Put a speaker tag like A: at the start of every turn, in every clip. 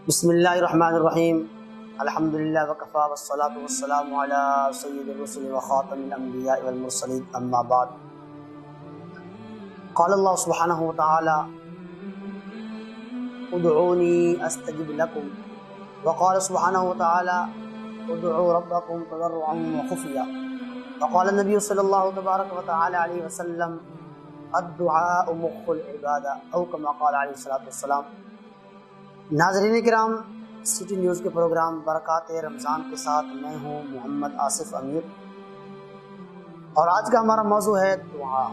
A: بسم اللہ الرحمن الرحیم الحمدللہ وکفا والصلاۃ والسلام علی سید الرسل وخاتم الانبیاء والمرسلین اما بعد قال اللہ سبحانہ وتعالی ادعونی استجب لکم وقال سبحانہ وتعالی ادعوا ربکم تضرعا وخفیا وقال النبی صلی اللہ تبارک وتعالی علیہ وسلم الدعاء مخ العبادہ او کما قال علیہ الصلوۃ والسلام۔ ناظرین کرام، سٹی نیوز کے پروگرام برکات رمضان کے ساتھ میں ہوں محمد آصف امیر، اور آج کا ہمارا موضوع ہے دعا۔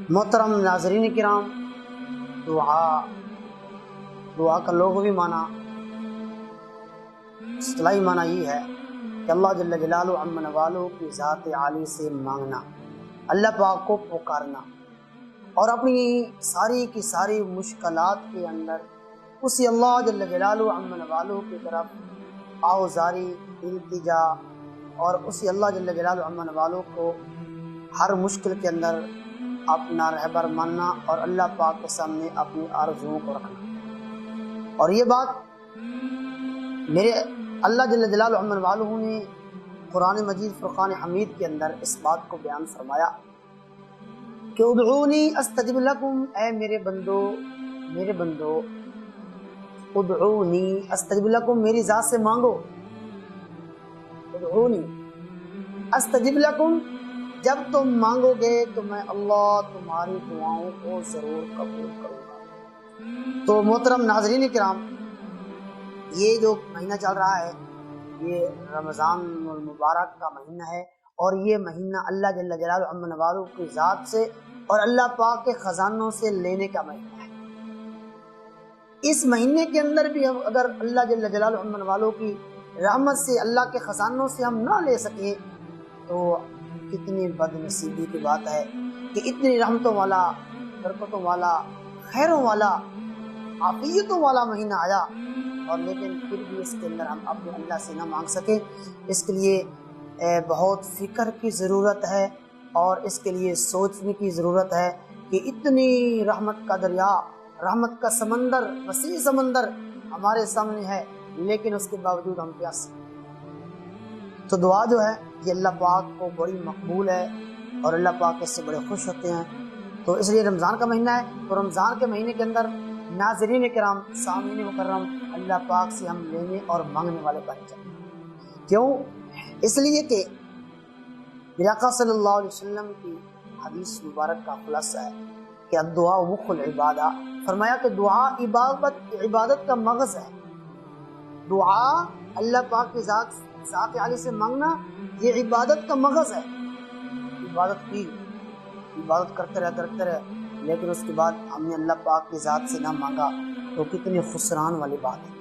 A: محترم ناظرین کرام، دعا کا لغوی معنی، اصطلاحی معنی یہ ہے کہ اللہ جل جلالہ عم نوالہ کی ذات عالی سے مانگنا، اللہ پاک کو پکارنا اور اپنی ساری کی ساری مشکلات کے اندر اسی اللہ جل جلالہ عم نوالہ کی طرف آوزاری، التجا، اور اسی اللہ جل جلالہ عم نوالہ کو ہر مشکل کے اندر اپنا رہبر ماننا اور اللہ پاک کے سامنے اپنی آرزوؤں کو رکھنا۔ اور یہ بات میرے اللہ جل جلالہ عم نوالہ نے قرآن مجید فرقان حمید کے اندر اس بات کو بیان فرمایا کہ ادعونی استجب لکم، اے میرے بندو ادعونی استجب لکم، میری ذات سے مانگو۔ ادعونی استجب لکم، جب تم مانگو گے تو میں اللہ تمہاری دعاؤں کو ضرور قبول کروں گا۔ تو محترم ناظرین کرام، یہ جو مہینہ چل رہا ہے یہ رمضان المبارک کا مہینہ ہے، اور یہ مہینہ اللہ جل جلالہ عم نوالہ کی ذات سے اور اللہ پاک کے خزانوں سے لینے کا مہینہ ہے۔ اس مہینے کے اندر بھی ہم اگر اللہ جل جلالہ عم نوالہ کی رحمت سے، اللہ کے خزانوں سے ہم نہ لے سکیں تو کتنی بد نصیبی کی بات ہے کہ اتنی رحمتوں والا، برکتوں والا، خیروں والا، عافیتوں والا مہینہ آیا، اور لیکن پھر بھی اس کے اندر ہم اپنے اللہ سے نہ مانگ سکیں۔ اس کے لیے بہت فکر کی ضرورت ہے، اور اس کے لیے سوچنے کی ضرورت ہے کہ اتنی رحمت کا دریا، رحمت کا سمندر، وسیع سمندر ہمارے سامنے ہے، لیکن اس کے باوجود ہم پیاسے۔ تو دعا جو ہے یہ اللہ پاک کو بڑی مقبول ہے، اور اللہ پاک اس سے بڑے خوش ہوتے ہیں۔ تو اس لیے رمضان کا مہینہ ہے، تو رمضان کے مہینے کے اندر ناظرین کرام، سامعین مکرم، اللہ پاک سے ہم لینے اور مانگنے والے بن جائیں۔ کیوں؟ اس لیے کہ میرے آقا صلی اللہ علیہ وسلم کی حدیث مبارک کا خلاصہ ہے کہ الدعاء مخ العبادہ، فرمایا کہ دعا عبادت کا مغز ہے۔ دعا اللہ پاک کی ذات عالی سے مانگنا یہ عبادت کا مغز ہے۔ عبادت کرتے رہے، لیکن اس کے بعد ہم نے اللہ پاک کی ذات سے نہ مانگا تو کتنی خسران والی بات ہے۔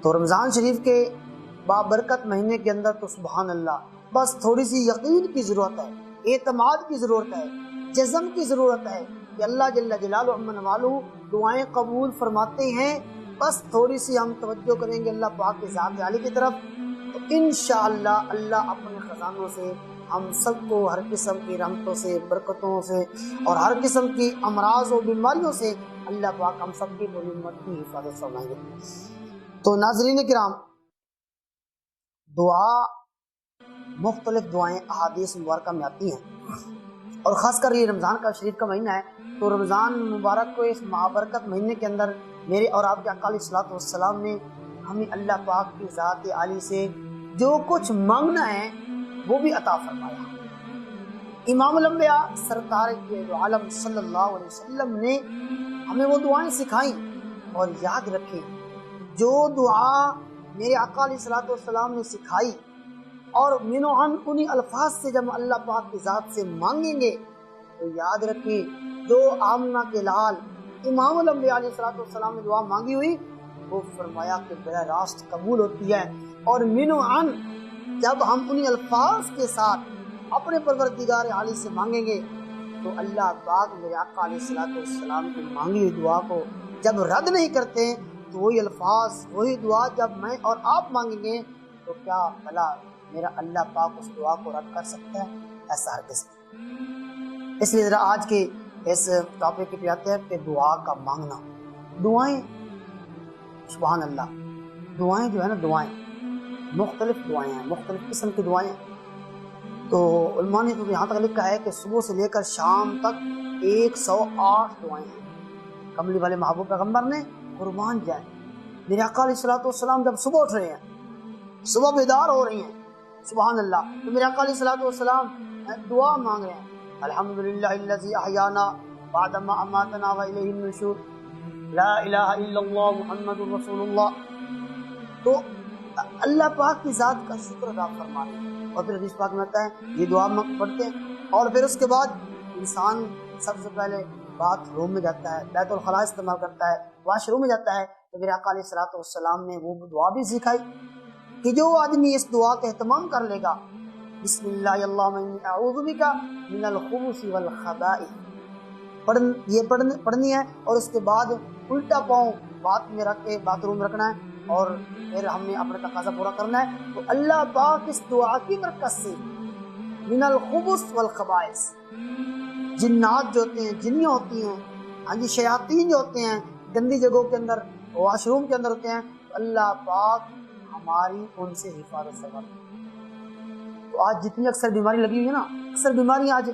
A: تو رمضان شریف کے بابرکت مہینے کے اندر تو سبحان اللہ، بس تھوڑی سی یقین کی ضرورت ہے، اعتماد کی ضرورت ہے، جزم کی ضرورت ہے کہ اللہ جل جلالہ عم نوالہ دعائیں قبول فرماتے ہیں۔ بس تھوڑی سی ہم توجہ کریں گے اللہ پاک کی ذات عالی کی طرف، تو انشاءاللہ اللہ اپنے خزانوں سے ہم سب کو ہر قسم کی رحمتوں سے، برکتوں سے، اور ہر قسم کی امراض و بیماریوں سے اللہ پاک ہم سب کی پوری امت کی حفاظت فرمائیں گے۔ تو ناظرین کرام، دعا مختلف دعائیں احادیث مبارکہ میں آتی ہیں، اور خاص کر یہ رمضان کا شریف کا مہینہ ہے، تو رمضان مبارک کو اس بابرکت مہینے کے اندر میرے اور آپ کے آقا علیہ الصلوۃ والسلام نے ہمیں اللہ پاک کی ذات عالی سے جو کچھ مانگنا ہے وہ بھی عطا فرمایا۔ امام الانبیاء سرکار عالم صلی اللہ علیہ وسلم نے ہمیں وہ دعائیں سکھائیں، اور یاد رکھیں جو دعا میرے آقا علیہ الصلوۃ والسلام نے سکھائی، اور انہی الفاظ سے جب اللہ پاک کی ذات سے مانگیں گے تو یاد رکھیں جو آمنہ کے لال امام الانبیاء علیہ الصلوۃ والسلام نے دعا مانگی ہوئی وہ فرمایا کہ براہ راست قبول ہوتی ہے۔ اور جب ہم انہی الفاظ کے ساتھ اپنے پروردگار عالی سے مانگیں گے تو اللہ پاک میرے آقا علیہ الصلوۃ والسلام کی مانگی ہوئی دعا کو جب رد نہیں کرتے، تو وہی الفاظ، وہی دعا جب میں اور آپ مانگیں گے تو کیا بھلا میرا اللہ پاک اس دعا کو رد کر سکتا ہے؟ ایسا ہرگز نہیں۔ اس لیے ذرا آج کے اس ٹاپک پہ آتے ہیں کہ دعا کا مانگنا۔ دعائیں سبحان اللہ، دعائیں جو ہے نا، دعائیں مختلف دعائیں ہیں، مختلف قسم کی دعائیں ہیں۔ تو علماء نے تو یہاں تک لکھا ہے کہ صبح سے لے کر شام تک 108 دعائیں ہیں۔ کملی والے محبوب پیغمبر نے قربان جائے میرے آقا علیہ الصلوۃ والسلام جب صبح اٹھ رہے ہیں، صبح بیدار ہو رہی ہیں، سبحان اللہ، تو میرے آقا علیہ الصلوۃ والسلام دعا مانگ رہے ہیں، الحمدللہ الذی احیانا بعد ما اماتنا والیہ النشور، لا الہ الا اللہ محمد رسول اللہ۔ تو اللہ پاک کی ذات کا شکر ادا فرما رہے ہیں، اور پھر حدیث پاک میں آتا ہے یہ دعا پڑھتے ہیں، اور پھر اس کے بعد انسان سب سے پہلے باتھ روم میں جاتا ہے، بیت الخلاء استعمال کرتا ہے، واش روم میں جاتا ہے، تو میرے آقا علیہ الصلوۃ والسلام نے وہ دعا بھی سکھائی کہ جو آدمی اس دعا کا اہتمام کر لے گا، بسم اللہ اللہم انی اعوذ بک من الخبث والخبائث، یہ پڑھنی ہے، اور اس کے بعد الٹا پاؤں باتھ میں رکھ کے باتھ روم رکھنا ہے، اور پھر ہم نے اپنا تقاضا پورا کرنا ہے۔ تو اللہ پاک اس دعا کی برکت سے من الخبث والخبائث، جنات جو ہوتے ہیں، جنیاں ہوتی ہیں، ہاں جی، شیاطین جو ہوتے ہیں گندی جگہوں کے اندر، واش روم کے اندر ہوتے ہیں، تو اللہ پاک ہماری ان سے حفاظت فرماتا ہے۔ تو آج جتنی اکثر بیماری لگی ہوئی ہے نا، اکثر بیماریاں آج،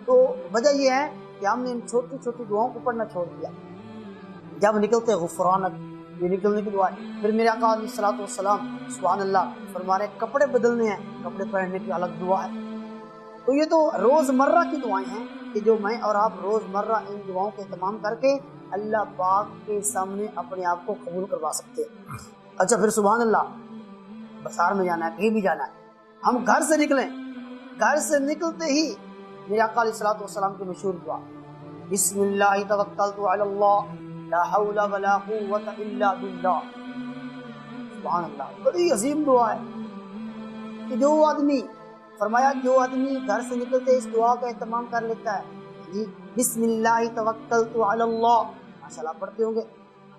A: تو وجہ یہ ہے کہ ہم نے ان چھوٹی چھوٹی دعاؤں کو پڑھنا چھوڑ دیا۔ جب نکلتے غفرانک، یہ نکلنے کی دعا ہے۔ پھر میرے آقا علیہ الصلوۃ والسلام سبحان اللہ فرمانے کپڑے بدلنے ہیں، کپڑے پہننے کی الگ دعا ہے۔ تو یہ تو روزمرہ کی دعائیں ہیں کہ جو میں اور آپ روزمرہ ان دعاؤں کے اہتمام کر کے اللہ پاک کے سامنے اپنے آپ کو قبول کروا سکتے ہیں۔ اچھا، پھر سبحان اللہ، بازار میں جانا ہے، کہیں بھی جانا ہے، ہم گھر سے نکلیں، گھر سے نکلتے ہی میرے آقا علیہ الصلوۃ والسلام کی مشہور دعا، بسم اللہ توکلت علی اللہ لا حول ولا قوت الا باللہ، سبحان اللہ، بڑی عظیم دعا ہے کہ جو آدمی، فرمایا جو آدمی گھر سے نکلتے اس دعا کا اہتمام کر لیتا ہے، جی بسم اللہ توکلت علی اللہ، ماشاءاللہ پڑھتے ہوں گے،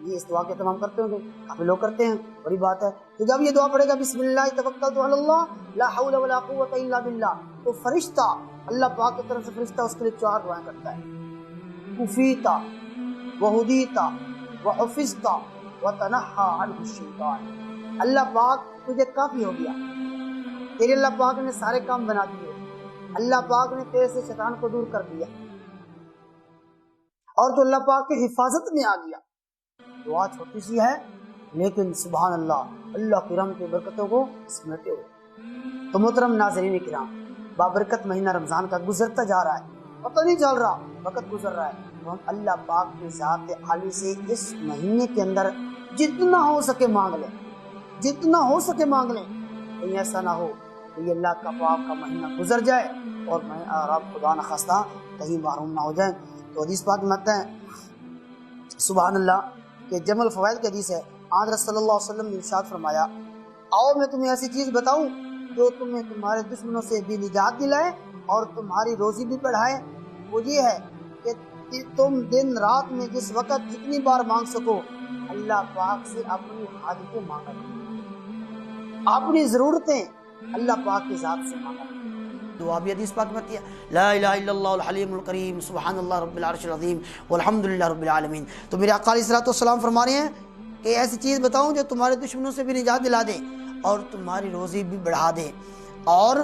A: یہ اس دعا کا اہتمام کرتے ہوں گے، کافی لوگ کرتے ہیں، بڑی بات ہے۔ تو جب یہ دعا پڑھے گا بسم اللہ توکلت علی اللہ لا حول ولا قوت الا باللہ، تو فرشتہ اللہ پاک کی طرف سے فرشتہ اس کے لیے 4 دعائیں کرتا ہے، کفیتا وہدیتا وحفظتا وتنحى عنہ الشیطان، اللہ پاک تجھے کافی ہو گیا، تیرے اللہ پاک نے سارے کام بنا دیے، اللہ پاک نے تیرے سے شیطان کو دور کر دیا، اور تو اللہ پاک کی حفاظت میں آ گیا۔ دعا چھوٹی سی ہے لیکن سبحان اللہ، اللہ کی رحمت و برکتوں کو سمیٹے ہوئے۔ تو محترم ناظرین کرام، بابرکت مہینہ رمضان کا گزرتا جا رہا ہے، پتہ نہیں چل رہا وقت گزر رہا ہے، تو ہم اللہ پاک کی ذات عالی سے اس مہینے کے اندر جتنا ہو سکے مانگ لیں، جتنا ہو سکے مانگ لیں، کہیں ایسا نہ ہو کہ یہ اللہ کا پاک کا مہینہ گزر جائے اور میں اور آپ خدا نخواستہ کہیں محروم نہ ہو جائیں۔ تو حدیث پاک میں آتا ہے سبحان اللہ کہ جمع الفوائد کی حدیث ہے، آن صلی اللہ علیہ وسلم نے ارشاد فرمایا، آؤ میں تمہیں ایسی چیز بتاؤں جو تمہیں تمہارے دشمنوں سے بھی نجات دلائے اور تمہاری روزی بھی بڑھائے۔ وہ یہ ہے کہ تم دن رات میں جس وقت جتنی بار مانگ سکو اللہ پاک سے اپنی حاجتیں مانگا کرو، اپنی ضرورتیں اللہ پاک کی ذات سے مانگا کرو۔ دعا بھی حدیث پاک میں آتی ہے، لا الہ الا اللہ الحلیم الکریم سبحان اللہ رب العرش العظیم والحمد للہ رب العالمین۔ تو میرے آقا علیہ الصلوۃ والسلام فرما رہے ہیں کہ ایسی چیز بتاؤں جو تمہارے دشمنوں سے بھی نجات دلا دے اور تمہاری روزی بھی بڑھا دے، اور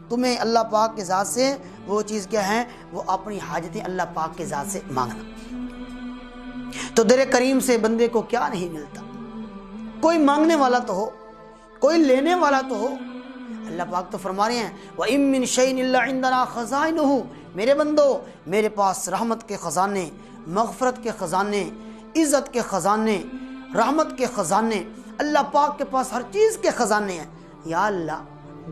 A: تمہیں اللہ پاک کے ذات سے وہ چیز کیا ہے، وہ اپنی حاجتیں اللہ پاک کے ذات سے مانگنا۔ تو در کریم سے بندے کو کیا نہیں ملتا، کوئی مانگنے والا تو ہو، کوئی لینے والا تو ہو۔ اللہ پاک تو فرما رہے ہیں وَإِن مِّن شَيْءٍ إِلَّا عِندَنَا خَزَائِنُهُ، میرے بندو میرے پاس رحمت کے خزانے، مغفرت کے خزانے، عزت کے خزانے، رحمت کے خزانے، اللہ پاک کے پاس ہر چیز کے خزانے ہیں۔ یا اللہ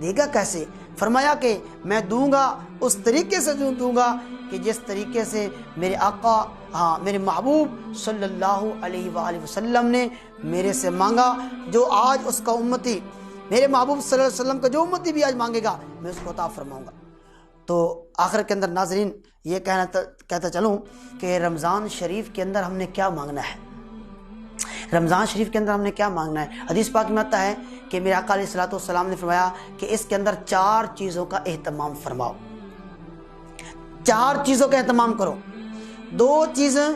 A: دے گا کیسے؟ فرمایا کہ میں دوں گا اس طریقے سے دوں گا کہ جس طریقے سے میرے آقا، میرے محبوب صلی اللہ علیہ وآلہ وسلم نے میرے سے مانگا، جو آج اس کا امتی، میرے محبوب صلی اللہ علیہ وسلم کا جو امتی بھی آج مانگے گا میں اس کو عطا فرماؤں گا۔ تو آخر کے اندر ناظرین یہ کہتا چلوں کہ رمضان شریف کے اندر ہم نے کیا مانگنا ہے، رمضان شریف کے اندر ہم نے کیا مانگنا ہے۔ حدیث پاک میں آتا ہے کہ میرے آقا علیہ الصلوۃ والسلام نے فرمایا کہ اس کے اندر 4 چیزوں کا اہتمام فرماؤ، 4 چیزوں کا اہتمام کرو۔ 2 چیزیں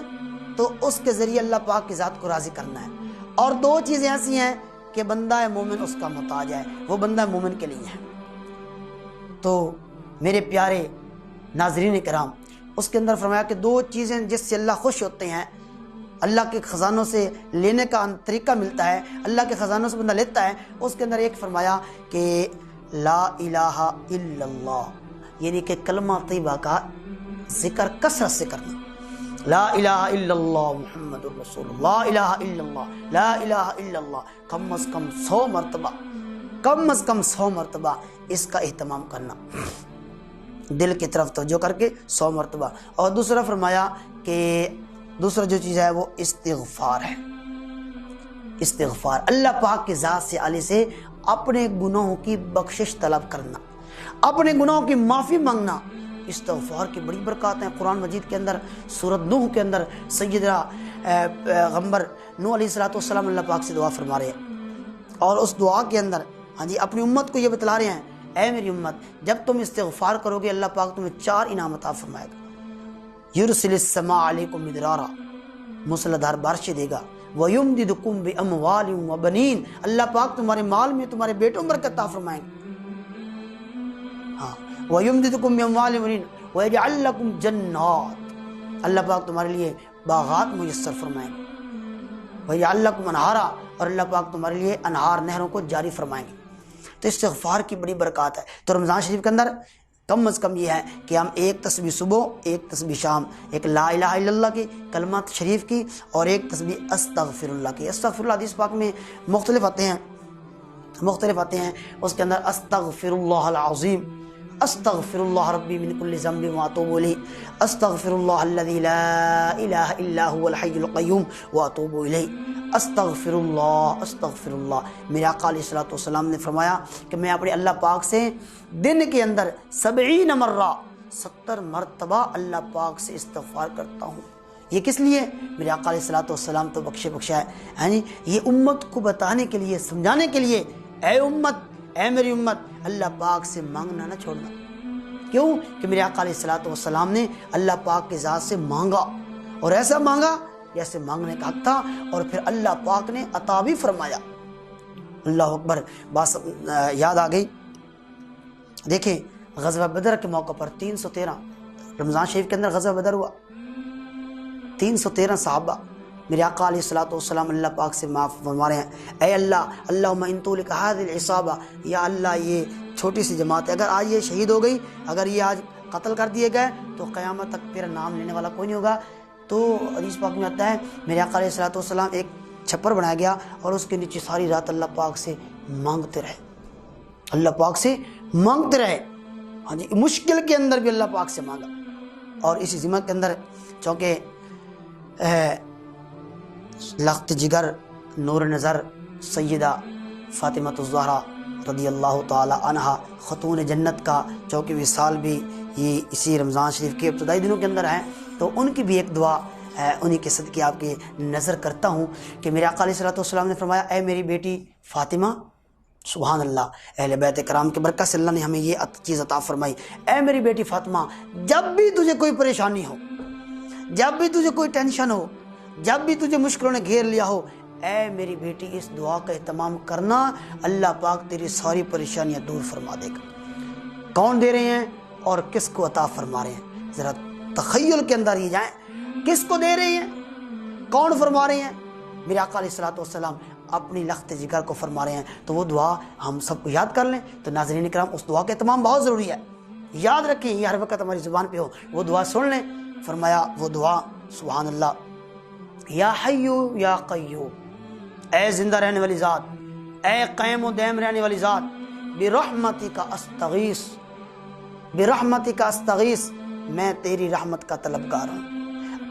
A: تو اس کے ذریعے اللہ پاک کی ذات کو راضی کرنا ہے. اور دو چیزیں ایسی ہیں کہ بندہ مومن اس کا محتاج ہے، وہ بندہ مومن کے لیے ہے. تو میرے پیارے ناظرین کرام، اس کے اندر فرمایا کہ دو چیزیں جس سے اللہ خوش ہوتے ہیں، اللہ کے خزانوں سے لینے کا طریقہ ملتا ہے، اللہ کے خزانوں سے بندہ لیتا ہے. اس کے اندر ایک فرمایا کہ لا الہ الا اللہ، یعنی کہ کلمہ طیبہ کا ذکر کثرت سے کرنا. لا الہ الا اللہ محمد الرسول اللہ، لا الہ الا اللہ، لا الہ الا اللہ، کم از کم 100 مرتبہ، کم از کم 100 مرتبہ اس کا اہتمام کرنا، دل کی طرف توجہ کر کے 100 مرتبہ. اور دوسرا فرمایا کہ دوسرا جو چیز ہے وہ استغفار ہے. استغفار، اللہ پاک کی ذات سے علی سے اپنے گناہوں کی بخشش طلب کرنا، اپنے گناہوں کی معافی مانگنا. استغفار کی بڑی برکات ہیں. قرآن مجید کے اندر سورۃ نوح کے اندر سیدنا پیغمبر نوح علیہ السلام اللہ پاک سے دعا فرما رہے ہیں، اور اس دعا کے اندر اپنی امت کو یہ بتلا رہے ہیں، اے میری امت، جب تم استغفار کرو گے اللہ پاک تمہیں 4 انعام عطا فرمائے گا. یرسل السماء علیکم مدرارا، موسلادھار بارشیں دے گا. وَيُمْدِدُكُمْ بِأَمْوَالٍ وَبَنِينَ، اللہ پاک تمہارے مال میں تمہارے بیٹوں میں برکت عطا فرمائیں گے. وَيُمْدِدُكُمْ بِأَمْوَالٍ وَبَنِينَ وَيَجْعَلْ لَكُمْ جَنَّاتٍ، اللہ پاک تمہارے لیے باغات میسر فرمائیں گے. وَيَجْعَلْ لَكُمْ أَنْهَارًا، اور اللہ پاک تمہارے لیے انہار، نہروں کو جاری فرمائیں گے. تو استغفار کی بڑی برکات ہے. تو رمضان شریف کے اندر کم از کم یہ ہے کہ ہم ایک تسبیح صبح، ایک تسبیح شام، ایک لا الہ الا اللہ کی کلمہ شریف کی، اور ایک تسبیح استغفر اللہ کی. استغفر اللہ حدیث پاک میں مختلف آتے ہیں. اس کے اندر استغفر اللہ العظیم، استغفر اللہ ربی من کل ذنب واتوب الیہ، استغفر اللہ الذی لا الہ الا هو الحی القیوم واتوب الیہ، استغفر اللہ استغفر اللہ. میرے آقا علیہ الصلوۃ والسلام نے فرمایا کہ میں اپنے اللہ پاک سے دن کے اندر 70 مرہ 70 مرتبہ اللہ پاک سے استغفار کرتا ہوں. یہ کس لیے؟ میرے آقا علیہ الصلوۃ والسلام تو بخشا ہے، یہ امت کو بتانے کے لیے، سمجھانے کے لیے، اے امت، اے میری امت، اللہ پاک سے مانگنا نہ چھوڑنا. کیوں کہ میرے آقا علیہ الصلوۃ والسلام نے اللہ پاک کی ذات سے مانگا، اور ایسا مانگا جیسے مانگنے کا حق تھا، اور پھر اللہ پاک نے عطا بھی فرمایا. اللہ اکبر. بات یاد آ گئی. دیکھیں غزوہ بدر کے موقع پر 313 رمضان شریف کے اندر غزوہ بدر ہوا. 313 صحابہ میرے آقا علیہ الصلوۃ والسلام اللہ پاک سے معاف فرما رہے ہیں، اے اللہ، اللہم ان طولک هذه العصابہ، یا اللہ یہ چھوٹی سی جماعت ہے، اگر آج یہ شہید ہو گئی، اگر یہ آج قتل کر دیے گئے تو قیامت تک تیرا نام لینے والا کوئی نہیں ہوگا. تو حدیث پاک میں آتا ہے میرے آقا علیہ الصلوۃ والسلام ایک چھپر بنایا گیا، اور اس کے نیچے ساری رات اللہ پاک سے مانگتے رہے، اللہ پاک سے مانگتے رہے. مشکل کے اندر بھی اللہ پاک سے مانگا. اور اسی ذمہ کے اندر چونکہ لخت جگر، نور نظر، سیدہ فاطمہ الزہرا رضی اللہ تعالی عنہا خاتون جنت کا چونکہ وصال بھی یہ اسی رمضان شریف کے ابتدائی دنوں کے اندر ہیں، تو ان کی بھی ایک دعا انہی کے صدقے آپ کی نظر کرتا ہوں کہ میرے آقا علیہ الصلوۃ والسلام نے فرمایا، اے میری بیٹی فاطمہ، سبحان اللہ، اہل بیت کرام کی برکت سے اللہ نے ہمیں یہ چیز عطا فرمائی، اے میری بیٹی فاطمہ، جب بھی تجھے کوئی پریشانی ہو، جب بھی تجھے کوئی ٹینشن ہو، جب بھی تجھے مشکلوں نے گھیر لیا ہو، اے میری بیٹی اس دعا کا اہتمام کرنا، اللہ پاک تیری ساری پریشانیاں دور فرما دے گا. کون دے رہے ہیں اور کس کو عطا فرما رہے ہیں؟ ذرا تخیل کے اندر ہی جائیں، کس کو دے رہے ہیں، کون فرما رہے ہیں؟ میرے آقا علیہ الصلوۃ والسلام اپنی لخت جگر کو فرما رہے ہیں. تو وہ دعا ہم سب کو یاد کر لیں. تو ناظرین کرام، اس دعا کا اہتمام بہت ضروری ہے، یاد رکھیں، یہ ہر وقت ہماری زبان پہ ہو. وہ دعا سن لیں. فرمایا وہ دعا، سبحان اللہ، یا حیو یا قیوم، اے زندہ رہنے والی ذات، اے قائم و دائم رہنے والی ذات، برحمتک استغیث، برحمتک استغیث، میں تیری رحمت کا طلبگار ہوں.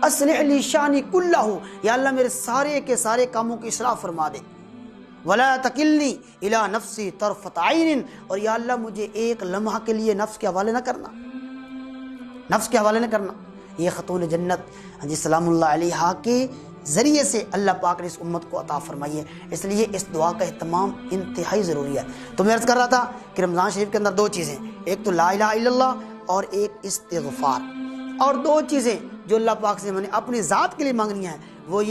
A: اصلح لی شانی کلہ، یا اللہ میرے سارے کے سارے کاموں کی اصلاح فرما دے. ولا تکلنی الی نفسی طرفۃ عین، اور یا اللہ مجھے ایک لمحہ کے لیے نفس کے حوالے نہ کرنا، نفس کے حوالے نہ کرنا. یہ خاتون جنت سلام اللہ علیہا کے ذریعے سے اللہ پاک نے اس امت کو عطا فرمائی ہے. اس لیے اس دعا کا اہتمام انتہائی ضروری ہے. تو میں عرض کر رہا تھا کہ رمضان شریف کے اندر 2 چیزیں، ایک تو لا الہ الا اللہ اور ایک استغفار، اور 2 چیزیں جو اللہ پاک سے میں نے اپنی ذات کے لیے مانگنی ہے وہ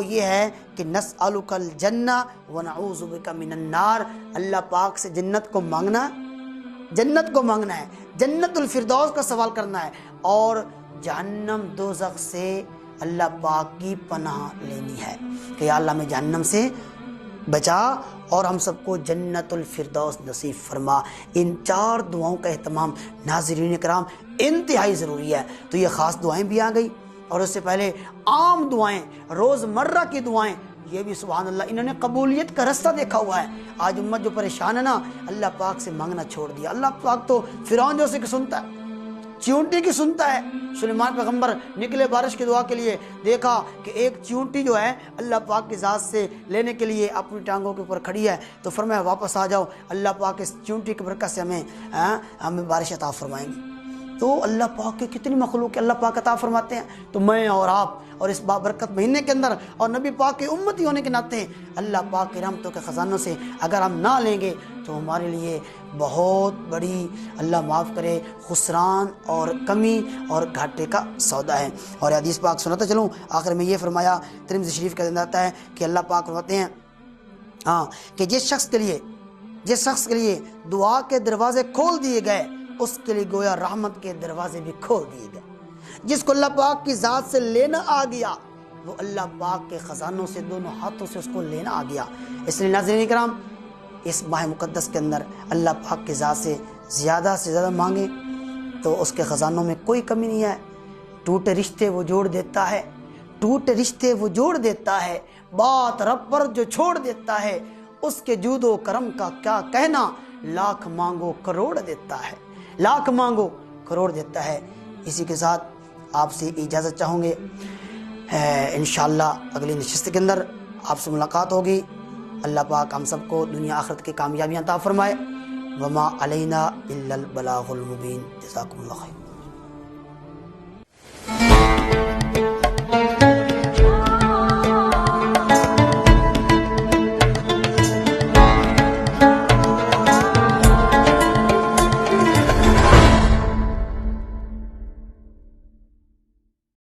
A: یہ ہے کہ نسألک الجنہ ونعوذ بک من النار، اللہ پاک سے جنت کو مانگنا ہے، جنت الفردوس کا سوال کرنا ہے، اور جہنم دوزخ سے اللہ پاک کی پناہ لینی ہے کہ یا اللہ میں جہنم سے بچا اور ہم سب کو جنت الفردوس نصیب فرما۔ ان 4 دعاؤں کا اہتمام ناظرین کرام انتہائی ضروری ہے۔ تو یہ خاص دعائیں بھی آ گئی، اور اس سے پہلے عام دعائیں، روزمرہ کی دعائیں، یہ بھی سبحان اللہ انہوں نے قبولیت کا رستہ دیکھا ہوا ہے۔ آج امت جو پریشان ہے نا، اللہ پاک سے مانگنا چھوڑ دیا۔ اللہ پاک تو فرعون جو سے سنتا ہے، چیونٹی کی سنتا ہے۔ سلیمان پیغمبر نکلے بارش کی دعا کے لیے، دیکھا کہ ایک چیونٹی جو ہے اللہ پاک کی ذات سے لینے کے لیے اپنی ٹانگوں کے اوپر کھڑی ہے، تو فرمایا واپس آ جاؤ، اللہ پاک اس چیونٹی کی برکت سے ہمیں بارش عطا فرمائیں گے۔ تو اللہ پاک کی کتنی مخلوق اللہ پاک عطا فرماتے ہیں۔ تو میں اور آپ اور اس بابرکت مہینے کے اندر اور نبی پاک کے امتی ہونے کے ناطے اللہ پاک کی رحمتوں کے خزانوں سے اگر ہم نہ لیں گے تو ہمارے لیے بہت بڑی، اللہ معاف کرے، خسران اور کمی اور گھاٹے کا سودا ہے۔ اور حدیث پاک سناتا چلوں، آخر میں یہ فرمایا، ترمذی شریف کا آتا ہے کہ اللہ پاک فرماتے ہیں کہ جس شخص کے لیے دعا کے دروازے کھول دیے گئے اس کے لیے گویا رحمت کے دروازے بھی کھول دیے گئے۔ جس کو اللہ پاک کی ذات سے لینا آ گیا وہ اللہ پاک کے خزانوں سے دونوں ہاتھوں سے اس کو لینا آ گیا۔ اس لیے ناظرین کرام اس ماہ مقدس کے اندر اللہ پاک کی ذات سے زیادہ مانگیں تو اس کے خزانوں میں کوئی کمی نہیں ہے۔ ٹوٹے رشتے وہ جوڑ دیتا ہے، بات رب پر جو چھوڑ دیتا ہے، اس کے جود و کرم کا کیا کہنا، لاکھ مانگو کروڑ دیتا ہے۔ اسی کے ساتھ آپ سے اجازت چاہوں گے، انشاءاللہ اگلی نشست کے اندر آپ سے ملاقات ہوگی۔ اللہ پاک ہم سب کو دنیا آخرت کی کامیابیاں عطا فرمائے۔ وما علینا الا البلاغ المبین۔ جزاکم اللہ خیر۔